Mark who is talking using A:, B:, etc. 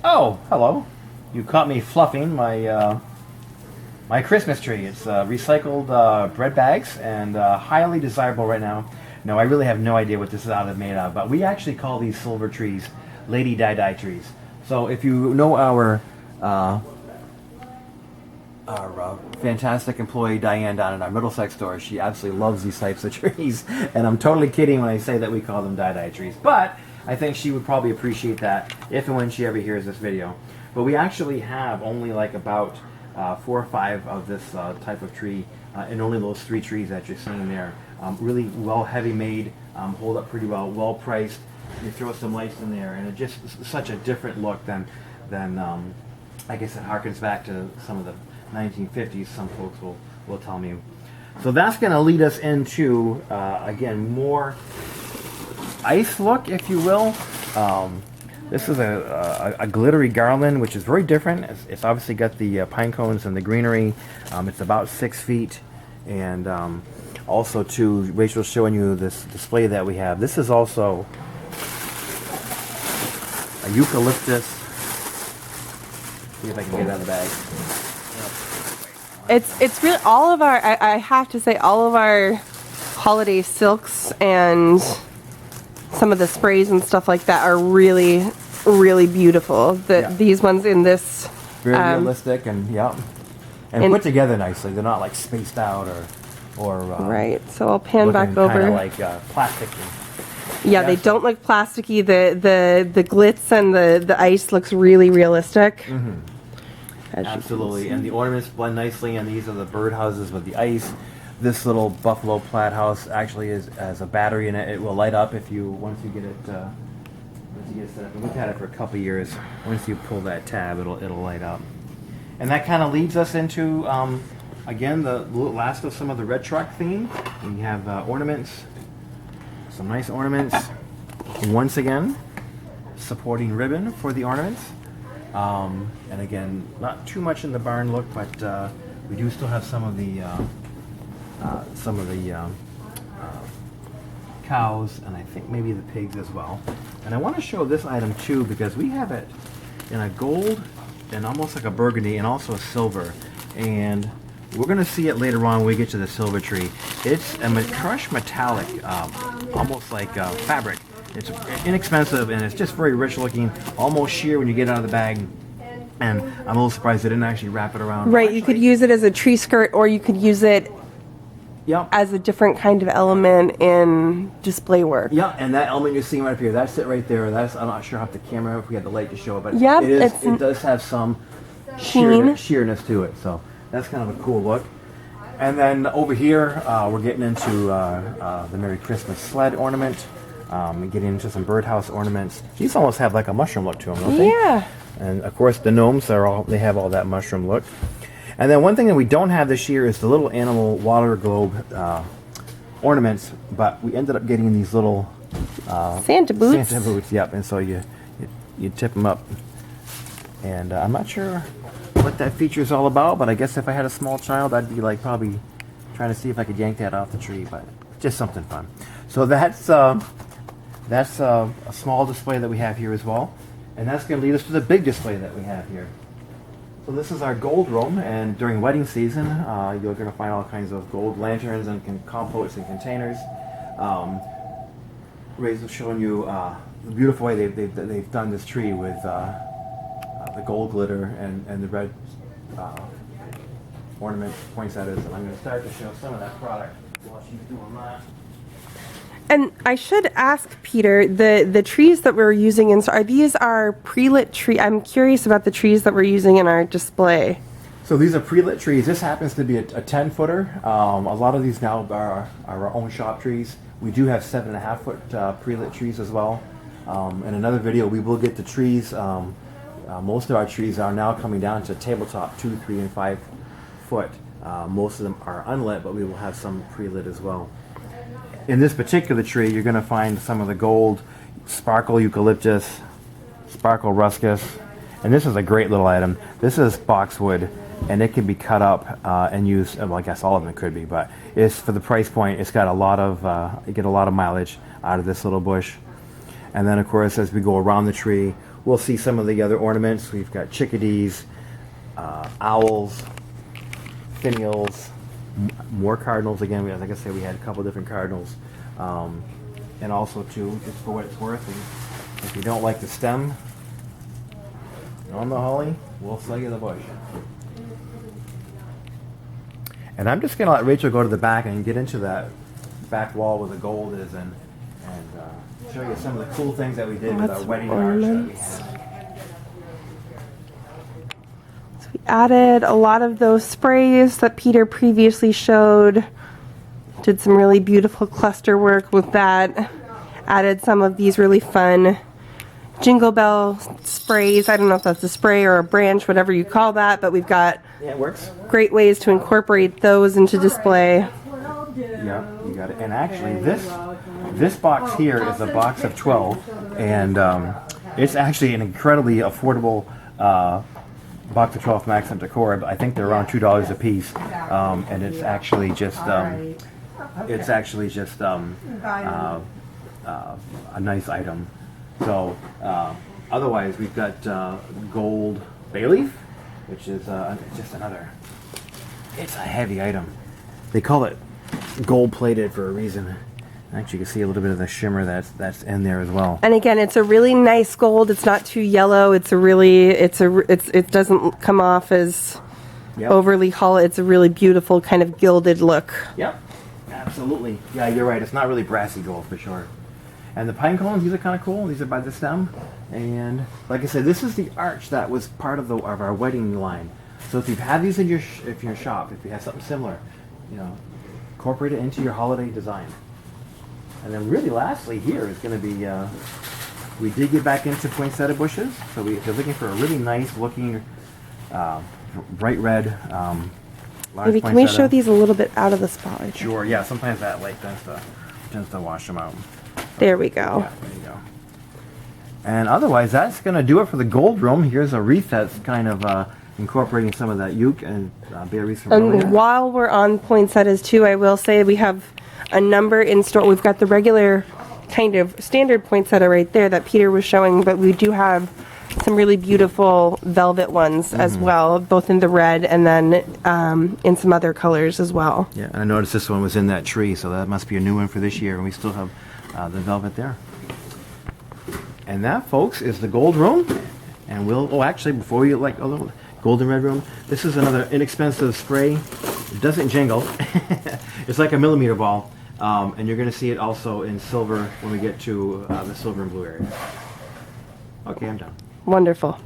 A: Oh, hello. You caught me fluffing my my Christmas tree. It's recycled bread bags and highly desirable right now. No, I really have no idea what this is made of, but we actually call these silver trees Lady Di trees. So if you know our fantastic employee Diane down in our Middlesex store, she absolutely loves these types of trees, and I'm totally kidding when I say that we call them Di trees. But I think she would probably appreciate that if and when she ever hears this video. But we actually have only like about 4 or 5 of this type of tree, and only those 3 trees that you're seeing there. Really well heavy made, hold up pretty well, well priced. You throw some lights in there, and it just such a different look than I guess it harkens back to some of the 1950s. Some folks will tell me. So that's going to lead us into again more ice look, if you will. This is a glittery garland, which is very different. It's obviously got the pine cones and the greenery. It's about 6 feet, and also too, Rachel's showing you this display that we have. This is also a eucalyptus. See if I can get it out of the bag.
B: It's really all of our. I have to say, all of our holiday silks and some of the sprays and stuff like that are really, really beautiful. These ones in this
A: very realistic and and put together nicely. They're not like spaced out or
B: right. So I'll pan back over.
A: Like plastic.
B: Yeah, they don't look plasticky. The glitz and the ice looks really realistic.
A: Mm-hmm. Absolutely, and the ornaments blend nicely, and these are the birdhouses with the ice. This little buffalo plaid house actually has a battery in it. It will light up if you once you get it set up. And we've had it for a couple years. Once you pull that tab, it'll light up. And that kind of leads us into again the last of some of the red truck theme. We have ornaments, some nice ornaments. Once again, supporting ribbon for the ornaments. And again, not too much in the barn look, but we do still have some of the cows, and I think maybe the pigs as well. And I want to show this item too, because we have it in a gold and almost like a burgundy and also a silver. And we're going to see it later on when we get to the silver tree. It's a crushed metallic, almost like fabric. It's inexpensive, and it's just very rich looking, almost sheer when you get it out of the bag. And I'm a little surprised they didn't actually wrap it around.
B: Right, you could use it as a tree skirt, or you could use it as a different kind of element in display work.
A: Yeah, and that element you're seeing right up here, that's it right there. That's, I'm not sure how the camera, if we had the light to show it, but it does have some sheerness to it. So that's kind of a cool look. And then over here, we're getting into the Merry Christmas sled ornament. Getting into some birdhouse ornaments. These almost have like a mushroom look to them, don't they?
B: Yeah.
A: And of course the gnomes they have all that mushroom look. And then one thing that we don't have this year is the little animal water globe ornaments, but we ended up getting these little
B: Santa boots.
A: Santa boots, yep. And so you tip them up. And I'm not sure what that feature is all about, but I guess if I had a small child, I'd be like probably trying to see if I could yank that off the tree, but just something fun. So that's a small display that we have here as well. And that's going to lead us to the big display that we have here. So this is our gold room, and during wedding season, you're going to find all kinds of gold lanterns and compotes and containers. Ray's showing you the beautiful way they've done this tree with the gold glitter and the red ornament poinsettias. And I'm going to start to show some of that product while she's doing that.
B: And I should ask Peter, the trees that we're using are these our pre-lit tree? I'm curious about the trees that we're using in our display.
A: So these are pre-lit trees. This happens to be a 10-footer. A lot of these now are our own shop trees. We do have 7.5-foot pre-lit trees as well. In another video, we will get the trees. Most of our trees are now coming down to tabletop 2, 3, and 5 foot. Most of them are unlit, but we will have some pre-lit as well. In this particular tree, you're going to find some of the gold sparkle eucalyptus, sparkle ruscus, and this is a great little item. This is boxwood, and it can be cut up and used. Well, I guess all of them could be, but it's for the price point. It's got a lot of you get a lot of mileage out of this little bush. And then, of course, as we go around the tree, we'll see some of the other ornaments. We've got chickadees, owls, finials, more cardinals. Again, like I said, we had a couple different cardinals. And also, too, just for what it's worth, if you don't like the stem on the holly, we'll sell you the bush. And I'm just going to let Rachel go to the back and get into that back wall where the gold is and show you some of the cool things that we did with our wedding arch that we had.
B: So we added a lot of those sprays that Peter previously showed. Did some really beautiful cluster work with that. Added some of these really fun jingle bell sprays. I don't know if that's a spray or a branch, whatever you call that, but we've got
A: Yeah, it works.
B: great ways to incorporate those into display.
A: Yeah, you got it. And actually, this box here is a box of 12, and it's actually an incredibly affordable box of 12 from Accent Decor. I think they're around $2 a piece, and it's actually just a nice item. So otherwise, we've got gold bay leaf, which is just another. It's a heavy item. They call it gold plated for a reason. Actually, you can see a little bit of the shimmer that's in there as well.
B: And again, it's a really nice gold. It's not too yellow. It doesn't come off as overly hollow. It's a really beautiful kind of gilded look.
A: Yep, absolutely. Yeah, you're right. It's not really brassy gold for sure. And the pine cones, these are kind of cool. These are by the stem. And like I said, this is the arch that was part of our wedding line. So if you've had these in your shop, if you have something similar, incorporate it into your holiday design. And then really lastly here is going to be, we did get back into poinsettia bushes. So if you're looking for a really nice looking, bright red, large
B: Maybe can we show these a little bit out of the spotlight?
A: Sure, yeah, sometimes that light tends to wash them out.
B: There we go.
A: Yeah, there you go. And otherwise, that's going to do it for the gold room. Here's a wreath that's kind of incorporating some of that yuke and berries from earlier.
B: And while we're on poinsettias too, I will say we have a number in store. We've got the regular kind of standard poinsettia right there that Peter was showing, but we do have some really beautiful velvet ones as well, both in the red and then in some other colors as well.
A: Yeah, and I noticed this one was in that tree, so that must be a new one for this year, and we still have the velvet there. And that, folks, is the gold room. And actually, before you a little golden red room, this is another inexpensive spray. It doesn't jingle. It's like a millimeter ball. And you're going to see it also in silver when we get to the silver and blue area. Okay, I'm done.
B: Wonderful.